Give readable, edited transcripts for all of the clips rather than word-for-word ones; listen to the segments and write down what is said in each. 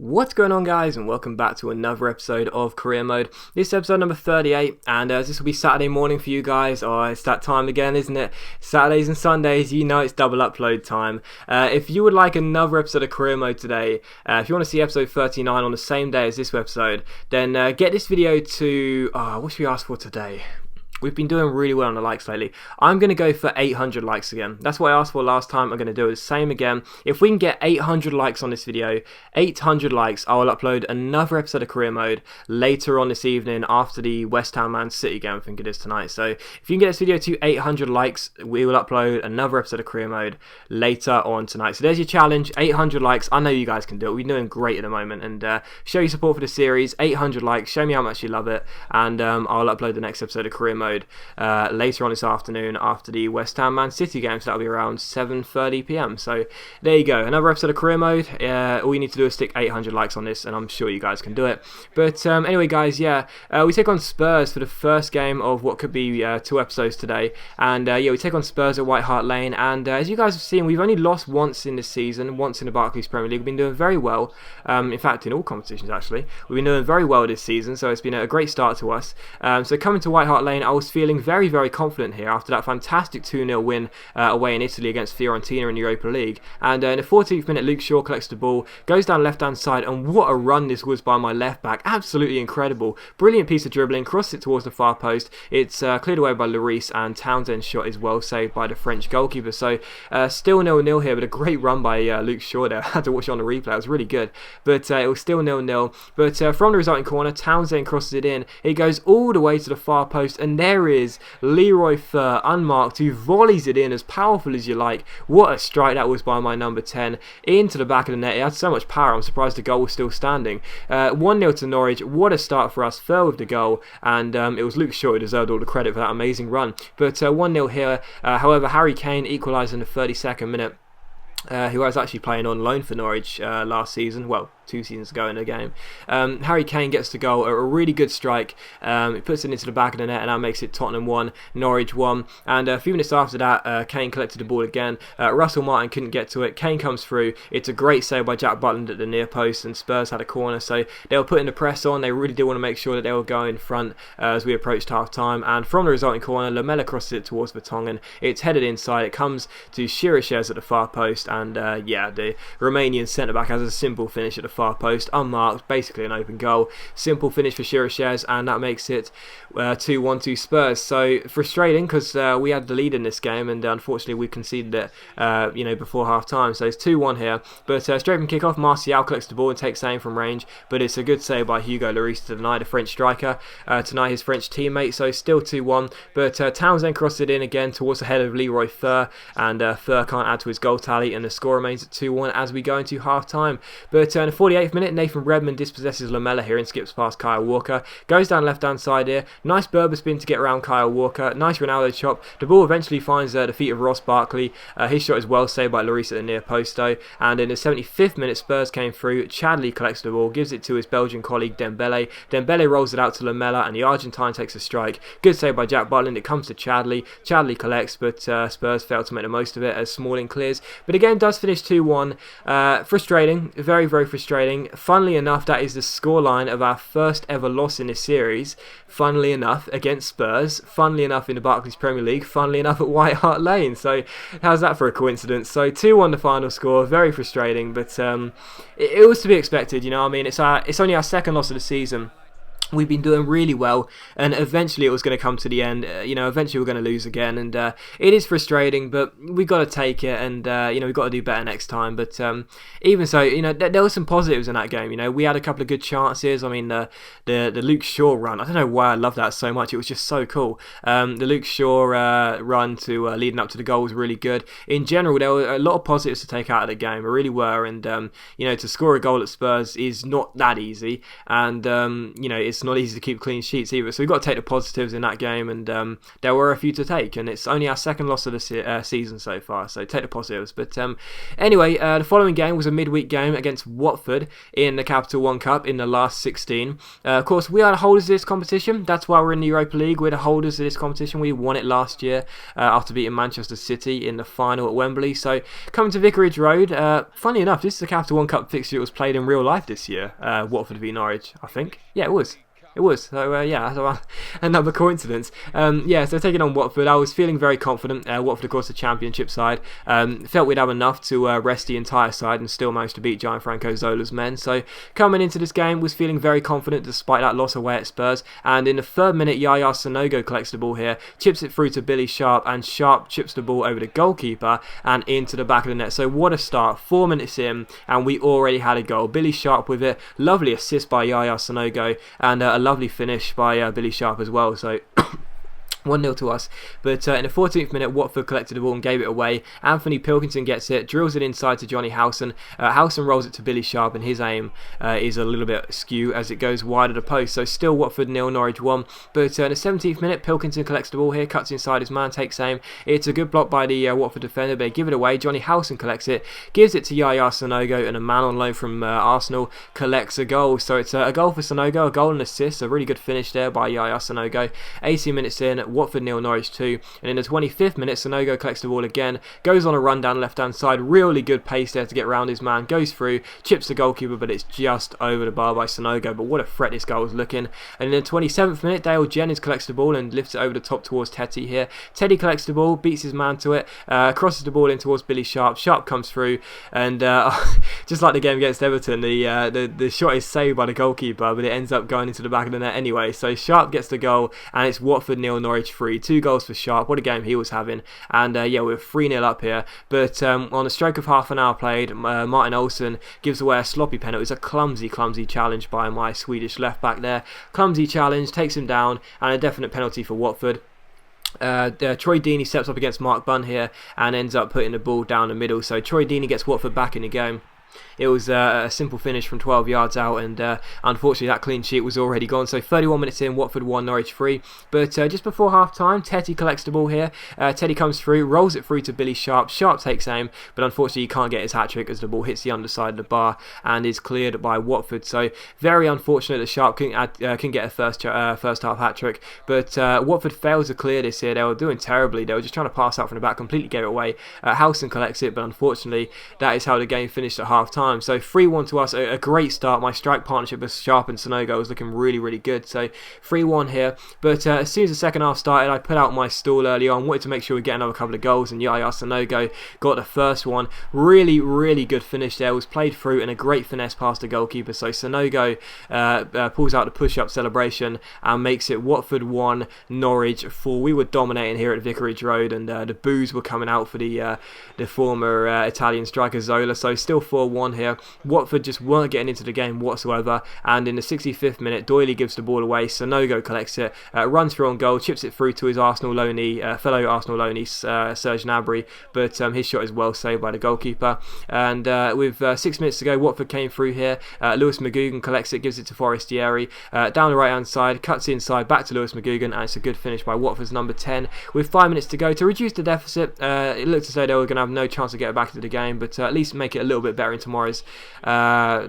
What's going on, guys, and welcome back to another episode of Career Mode. This is episode number 38, and this will be Saturday morning for you guys. Oh, it's that time again, isn't it? Saturdays and Sundays, you know it's double upload time. If you would like another episode of Career Mode today, if you want to see episode 39 on the same day as this episode, then get this video to, what should we ask for today? We've been doing really well on the likes lately. I'm going to go for 800 likes again. That's what I asked for last time. I'm going to do the same again. If we can get 800 likes on this video, 800 likes, I will upload another episode of Career Mode later on this evening after the West Ham Man City game, I think it is tonight. So if you can get this video to 800 likes, we will upload another episode of Career Mode later on tonight. So there's your challenge, 800 likes. I know you guys can do it. We're doing great at the moment. And show your support for the series, 800 likes. Show me how much you love it. And I'll upload the next episode of Career Mode later on this afternoon after the West Ham Man City game, so that'll be around 7:30 p.m. So there you go, another episode of Career Mode. All you need to do is stick 800 likes on this, and I'm sure you guys can do it. But anyway, guys, we take on Spurs for the first game of what could be 2 episodes today, and we take on Spurs at White Hart Lane. And as you guys have seen, we've only lost once in this season, once in the Barclays Premier League. We've been doing very well. In fact, in all competitions actually, we've been doing very well this season. So it's been a great start to us. So coming to White Hart Lane, I was feeling very, very confident here after that fantastic 2-0 win away in Italy against Fiorentina in the Europa League. And in the 14th minute, Luke Shaw collects the ball, goes down left-hand side, and what a run this was by my left back. Absolutely incredible. Brilliant piece of dribbling, crossed it towards the far post. It's cleared away by Lloris, and Townsend's shot is well saved by the French goalkeeper. So still 0-0 here, but a great run by Luke Shaw there. I had to watch it on the replay. It was really good. But it was still 0-0. But from the resulting corner, Townsend crosses it in. It goes all the way to the far post, and there is Leroy Fer, unmarked, who volleys it in as powerful as you like. What a strike that was by my number 10 into the back of the net. It had so much power, I'm surprised the goal was still standing. 1-0 to Norwich. What a start for us. Fer with the goal, and it was Luke Shaw who deserved all the credit for that amazing run. But 1-0 here. However, Harry Kane equalised in the 32nd minute. Who was actually playing on loan for Norwich last season, well, 2 seasons ago in a game. Harry Kane gets the goal, a really good strike. It puts it into the back of the net, and that makes it Tottenham 1, Norwich 1. And a few minutes after that, Kane collected the ball again. Russell Martin couldn't get to it. Kane comes through. It's a great save by Jack Butland at the near post, and Spurs had a corner. So they were putting the press on. They really did want to make sure that they were going in front as we approached half-time. And from the resulting corner, Lamela crosses it towards Vertonghen. It's headed inside. It comes to Shirashez at the far post. And the Romanian centre-back has a simple finish at the far post, unmarked, basically an open goal. Simple finish for Shirashez, and that makes it 2-1 to Spurs. So frustrating, because we had the lead in this game, and unfortunately we conceded it before half-time. So it's 2-1 here. But straight from kick-off, Martial collects the ball and takes aim from range, but it's a good save by Hugo Lloris to deny the French striker, deny his French teammate. So still 2-1, but Townsend crossed it in again towards the head of Leroy Fer, and Fer can't add to his goal tally, and the score remains at 2-1 as we go into half-time. But in the 48th minute, Nathan Redmond dispossesses Lamela here and skips past Kyle Walker. Goes down left-hand side here. Nice Berber spin to get around Kyle Walker. Nice Ronaldo chop. The ball eventually finds the feet of Ross Barkley. His shot is well saved by Lloris at the near post though. And in the 75th minute, Spurs came through. Chadley collects the ball, gives it to his Belgian colleague Dembele. Dembele rolls it out to Lamela, and the Argentine takes a strike. Good save by Jack Butland. It comes to Chadley. Chadley collects, but Spurs fail to make the most of it as Smalling clears. But again, does finish 2-1. Frustrating, very, very frustrating. Funnily enough, that is the scoreline of our first ever loss in this series. Funnily enough, against Spurs. Funnily enough, in the Barclays Premier League. Funnily enough, at White Hart Lane. So how's that for a coincidence? So 2-1 the final score. Very frustrating, but it was to be expected. You know, I mean, it's only our second loss of the season. We've been doing really well, and eventually it was going to come to the end. Eventually we're going to lose again, and it is frustrating, but we've got to take it, and we've got to do better next time. But even so, there were some positives in that game. We had a couple of good chances. I mean, the Luke Shaw run, I don't know why I love that so much. It was just so cool. The Luke Shaw run to leading up to the goal was really good. In general, there were a lot of positives to take out of the game. There really were, and to score a goal at Spurs is not that easy, and it's it's not easy to keep clean sheets either. So we've got to take the positives in that game, and there were a few to take, and it's only our second loss of the season so far, so take the positives. But anyway, the following game was a midweek game against Watford in the Capital One Cup in the last 16. Of course, we are the holders of this competition. That's why we're in the Europa League. We're the holders of this competition. We won it last year after beating Manchester City in the final at Wembley. So coming to Vicarage Road, funny enough, this is the Capital One Cup fixture that was played in real life this year. Watford v Norwich, I think. Yeah, it was. It was. So, yeah, so, another coincidence. Yeah, so taking on Watford, I was feeling very confident. Watford, of course, the championship side. Felt we'd have enough to rest the entire side and still managed to beat Gianfranco Zola's men. So, coming into this game, was feeling very confident despite that loss away at Spurs. And in the 3rd minute, Yaya Sanogo collects the ball here, chips it through to Billy Sharp, and Sharp chips the ball over the goalkeeper and into the back of the net. So, what a start. 4 minutes in, and we already had a goal. Billy Sharp with it. Lovely assist by Yaya Sanogo, and a lovely finish by Billy Sharp as well. So 1-0 to us. But in the 14th minute, Watford collected the ball and gave it away. Anthony Pilkington gets it, drills it inside to Johnny Howson. Howson rolls it to Billy Sharp, and his aim is a little bit askew as it goes wide of the post. So still Watford 0, Norwich 1. But in the 17th minute, Pilkington collects the ball here, cuts inside his man, takes aim. It's a good block by the Watford defender, but they give it away. Johnny Howson collects it, gives it to Yaya Sanogo, and a man on loan from Arsenal collects a goal. So it's a goal for Sanogo, a goal and assist, a really good finish there by Yaya Sanogo. 18 minutes in, Watford 0, Norwich 2, and in the 25th minute, Sanogo collects the ball again, goes on a run down left hand side, really good pace there to get round his man, goes through, chips the goalkeeper, but it's just over the bar by Sanogo. But what a threat this guy was looking. And in the 27th minute, Dale Jennings collects the ball and lifts it over the top towards Teddy here. Teddy collects the ball, beats his man to it, crosses the ball in towards Billy Sharp. Sharp comes through, and just like the game against Everton, the shot is saved by the goalkeeper, but it ends up going into the back of the net anyway. So Sharp gets the goal, and it's Watford 0, Norwich 3. 2 goals for Sharp. What a game he was having. And yeah, we're 3-0 up here. But on a stroke of half an hour played, Martin Olsen gives away a sloppy penalty. It was a clumsy challenge by my Swedish left back there. Clumsy challenge, takes him down, and a definite penalty for Watford. Troy Deeney steps up against Mark Bunn here and ends up putting the ball down the middle. So Troy Deeney gets Watford back in the game. It was a simple finish from 12 yards out, and unfortunately that clean sheet was already gone. So 31 minutes in, Watford 1, Norwich 3. But just before half time, Teddy collects the ball here. Teddy comes through, rolls it through to Billy Sharp. Sharp takes aim, but unfortunately he can't get his hat-trick as the ball hits the underside of the bar and is cleared by Watford. So very unfortunate that Sharp couldn't get a first half hat-trick. But Watford failed to clear this here. They were doing terribly. They were just trying to pass out from the back, completely gave it away. Howson collects it, but unfortunately that is how the game finished at half time. So 3-1 to us, a great start. My strike partnership with Sharp and Sanogo was looking really good. So 3-1 here. But as soon as the second half started, I put out my stall early on, wanted to make sure we get another couple of goals, and Yaya Sanogo got the first one. Really good finish there. Was played through and a great finesse past the goalkeeper. So Sanogo pulls out the push-up celebration and makes it Watford 1, Norwich 4. We were dominating here at Vicarage Road, and the boos were coming out for the former Italian striker Zola. So still 4-1 here. Watford just weren't getting into the game whatsoever, and in the 65th minute, Doyley gives the ball away. Sanogo collects it, runs through on goal, chips it through to his fellow Arsenal loanee, Serge Gnabry, but his shot is well saved by the goalkeeper. And with 6 minutes to go, Watford came through here. Lewis McGugan collects it, gives it to Forestieri, down the right hand side, cuts inside, back to Lewis McGugan, and it's a good finish by Watford's number 10. With 5 minutes to go to reduce the deficit, it looked as though they were going to have no chance to get back into the game, but at least make it a little bit better in tomorrow's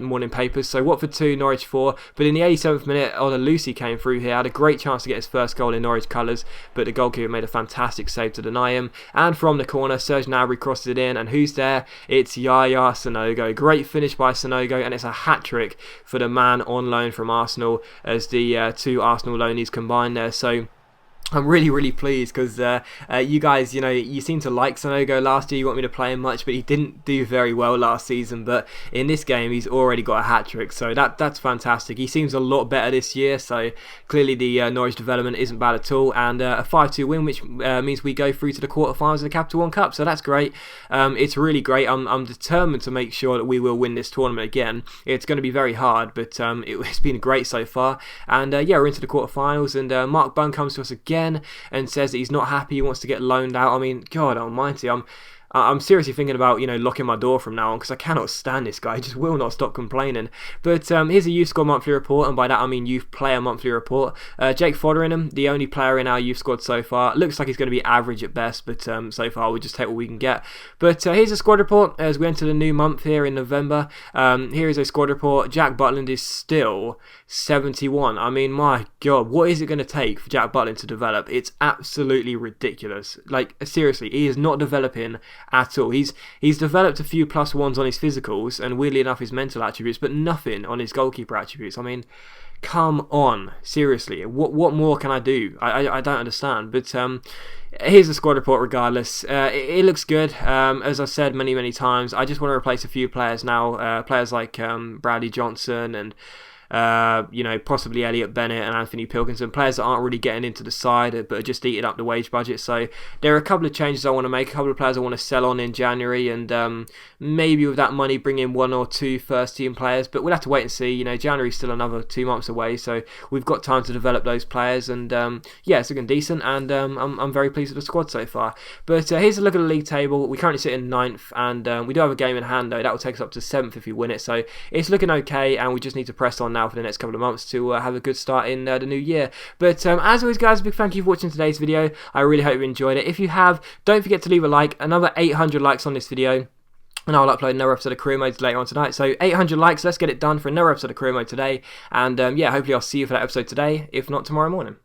morning papers. So Watford 2, Norwich 4. But in the 87th minute, Ola Lucy came through here, had a great chance to get his first goal in Norwich colours, but the goalkeeper made a fantastic save to deny him. And from the corner, Serge Gnabry crosses it in, and who's there? It's Yaya Sanogo. Great finish by Sanogo, and it's a hat-trick for the man on loan from Arsenal as the 2 Arsenal loanees combine there. So I'm really pleased because you guys, you seem to like Sanogo last year. You want me to play him much, but he didn't do very well last season. But in this game, he's already got a hat-trick, so that's fantastic. He seems a lot better this year, so clearly the Norwich development isn't bad at all. And a 5-2 win, which means we go through to the quarterfinals of the Capital One Cup, so that's great. It's really great. I'm determined to make sure that we will win this tournament again. It's going to be very hard, but it's been great so far. And yeah, we're into the quarterfinals, and Mark Bunn comes to us again and says that he's not happy, he wants to get loaned out. I mean, God almighty, I'm seriously thinking about, locking my door from now on, because I cannot stand this guy. He just will not stop complaining. But here's a youth squad monthly report, and by that I mean youth player monthly report. Jake Fotheringham, the only player in our youth squad so far, looks like he's going to be average at best, but so far we'll just take what we can get. But here's a squad report as we enter the new month here in November. Here is a squad report. Jack Butland is still 71. I mean, my God, what is it going to take for Jack Butland to develop? It's absolutely ridiculous. Like, seriously, he is not developing at all. He's developed a few +1s on his physicals and weirdly enough his mental attributes, but nothing on his goalkeeper attributes. I mean, come on, seriously, what more can I do? I don't understand. But here's the squad report regardless. It looks good. As I've said many times, I just want to replace a few players now. Players like Bradley Johnson and possibly Elliot Bennett and Anthony Pilkington, players that aren't really getting into the side but are just eating up the wage budget. So there are a couple of changes I want to make, a couple of players I want to sell on in January, and maybe with that money bring in 1 or 2 first team players, but we'll have to wait and see. January's still another 2 months away, so we've got time to develop those players, and yeah, it's looking decent, and I'm very pleased with the squad so far. But here's a look at the league table. We currently sit in 9th, and we do have a game in hand though. That will take us up to 7th if we win it, so it's looking okay, and we just need to press on now for the next couple of months to have a good start in the new year. But as always guys, a big thank you for watching today's video. I really hope you enjoyed it. If you have, don't forget to leave a like. Another 800 likes on this video and I'll upload another episode of Career Mode later on tonight. So 800 likes, let's get it done for another episode of Career Mode today. And yeah, hopefully I'll see you for that episode today, if not tomorrow morning.